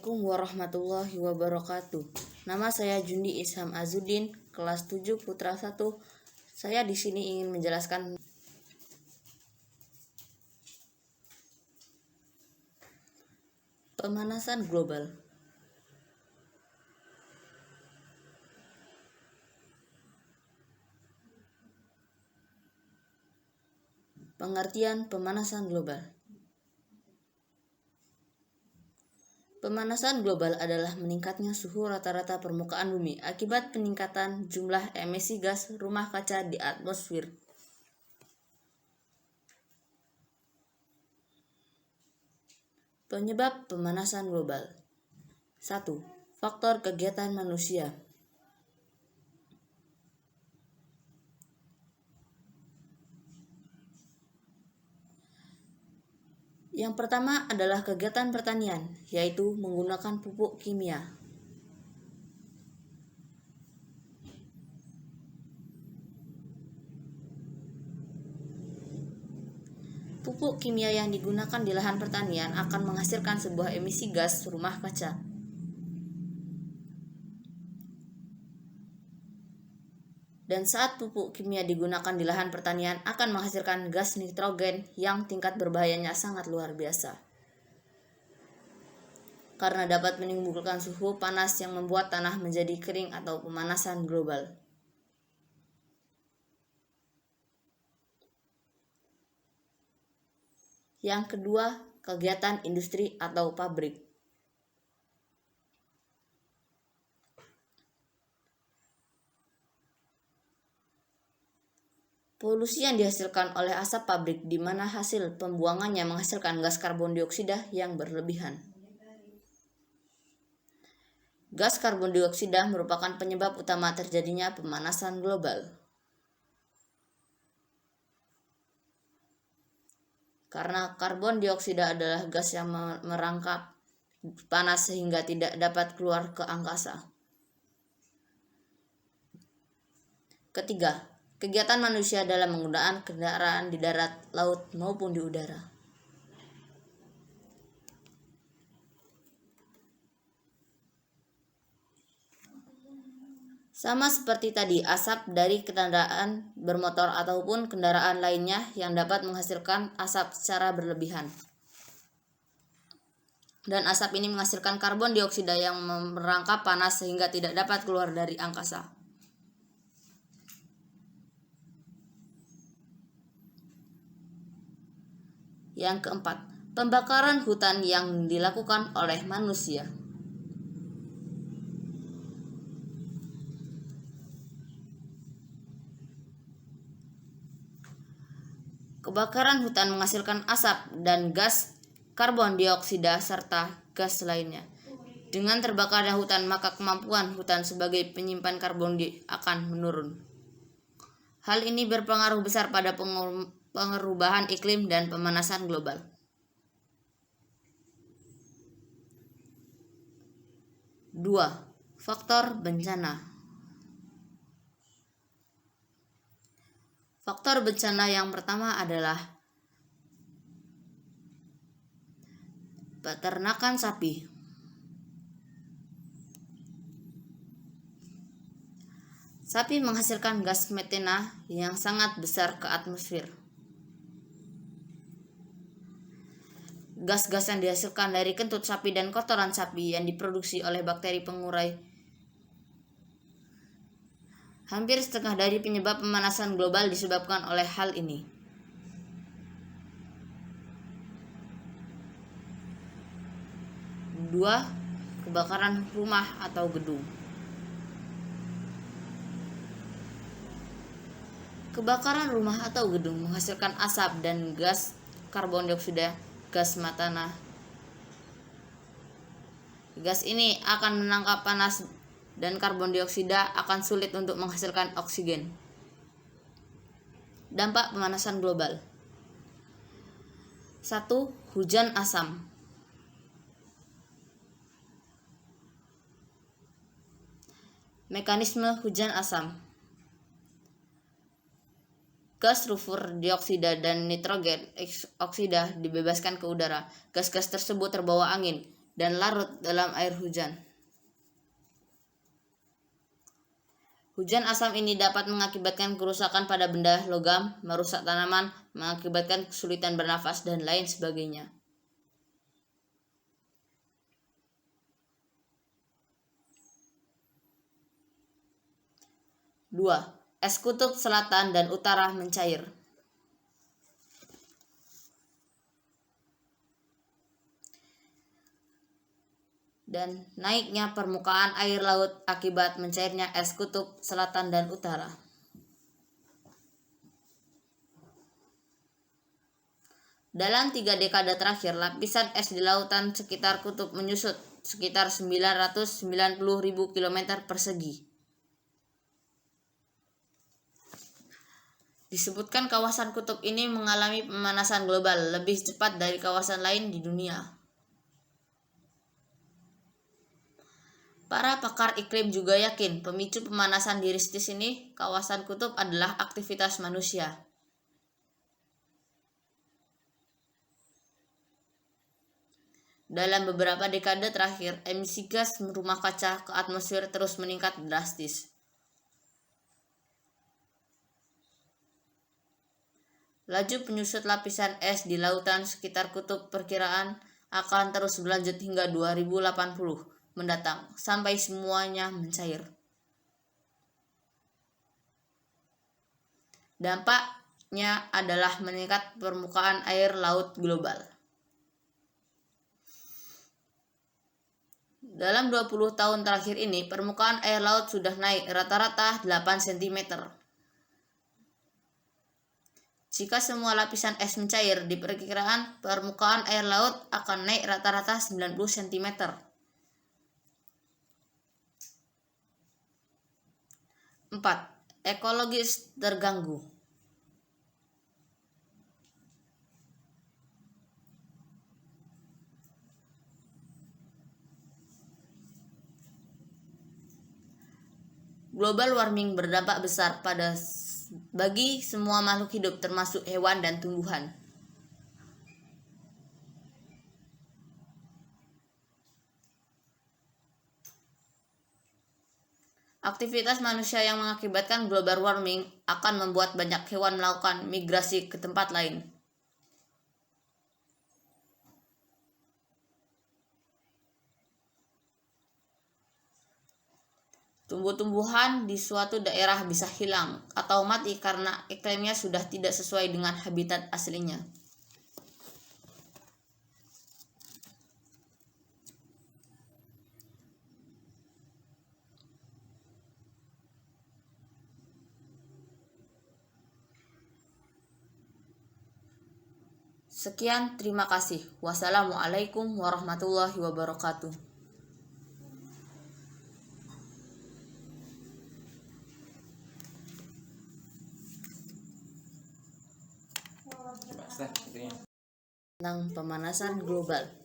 Assalamualaikum warahmatullahi wabarakatuh. Nama saya Jundi Isham Azuddin, kelas 7 Putra 1. Saya di sini ingin menjelaskan pemanasan global. Pengertian pemanasan global. Pemanasan global adalah meningkatnya suhu rata-rata permukaan bumi akibat peningkatan jumlah emisi gas rumah kaca di atmosfer. Penyebab pemanasan global. 1. Faktor kegiatan manusia. Yang pertama adalah kegiatan pertanian, yaitu menggunakan pupuk kimia. Pupuk kimia yang digunakan di lahan pertanian akan menghasilkan sebuah emisi gas rumah kaca. Dan saat pupuk kimia digunakan di lahan pertanian akan menghasilkan gas nitrogen yang tingkat berbahayanya sangat luar biasa. Karena dapat menimbulkan suhu panas yang membuat tanah menjadi kering atau pemanasan global. Yang kedua, kegiatan industri atau pabrik. Polusi yang dihasilkan oleh asap pabrik di mana hasil pembuangannya menghasilkan gas karbon dioksida yang berlebihan. Gas karbon dioksida merupakan penyebab utama terjadinya pemanasan global. Karena karbon dioksida adalah gas yang merangkap panas sehingga tidak dapat keluar ke angkasa. Ketiga, kegiatan manusia dalam menggunakan kendaraan di darat, laut, maupun di udara. Sama seperti tadi, asap dari kendaraan bermotor ataupun kendaraan lainnya yang dapat menghasilkan asap secara berlebihan. Dan asap ini menghasilkan karbon dioksida yang merangkap panas sehingga tidak dapat keluar dari angkasa. Yang keempat, pembakaran hutan yang dilakukan oleh manusia. Kebakaran hutan menghasilkan asap dan gas karbon dioksida serta gas lainnya. Dengan terbakarnya hutan, maka kemampuan hutan sebagai penyimpan karbon akan menurun. Hal ini berpengaruh besar pada perubahan iklim dan pemanasan global. Dua, faktor bencana. Faktor bencana yang pertama adalah peternakan sapi. Sapi menghasilkan gas metana yang sangat besar ke atmosfer. Gas-gas yang dihasilkan dari kentut sapi dan kotoran sapi yang diproduksi oleh bakteri pengurai. Hampir setengah dari penyebab pemanasan global disebabkan oleh hal ini. Dua, kebakaran rumah atau gedung. Kebakaran rumah atau gedung menghasilkan asap dan gas karbon dioksida, gas metana. Gas ini akan menangkap panas dan karbon dioksida akan sulit untuk menghasilkan oksigen. Dampak pemanasan global. 1. Hujan asam. Mekanisme hujan asam. Gas sulfur dioksida dan nitrogen oksida dibebaskan ke udara. Gas-gas tersebut terbawa angin dan larut dalam air hujan. Hujan asam ini dapat mengakibatkan kerusakan pada benda logam, merusak tanaman, mengakibatkan kesulitan bernafas, dan lain sebagainya. Dua, es kutub selatan dan utara mencair. Dan naiknya permukaan air laut akibat mencairnya es kutub selatan dan utara. Dalam 3 dekade terakhir, lapisan es di lautan sekitar kutub menyusut sekitar 990.000 km persegi. Disebutkan kawasan kutub ini mengalami pemanasan global lebih cepat dari kawasan lain di dunia. Para pakar iklim juga yakin pemicu pemanasan drastis ini kawasan kutub adalah aktivitas manusia. Dalam beberapa dekade terakhir, emisi gas rumah kaca ke atmosfer terus meningkat drastis. Laju penyusut lapisan es di lautan sekitar kutub perkiraan akan terus berlanjut hingga 2080 mendatang sampai semuanya mencair. Dampaknya adalah meningkat permukaan air laut global. Dalam 20 tahun terakhir ini, permukaan air laut sudah naik rata-rata 8 cm. Jika semua lapisan es mencair, diperkirakan permukaan air laut akan naik rata-rata 90 cm. 4. Ekologis terganggu. Global warming berdampak besar bagi semua makhluk hidup termasuk hewan dan tumbuhan. Aktivitas manusia yang mengakibatkan global warming akan membuat banyak hewan melakukan migrasi ke tempat lain. Tumbuh-tumbuhan di suatu daerah bisa hilang atau mati karena iklimnya sudah tidak sesuai dengan habitat aslinya. Sekian, terima kasih. Wassalamualaikum warahmatullahi wabarakatuh. Tentang pemanasan global.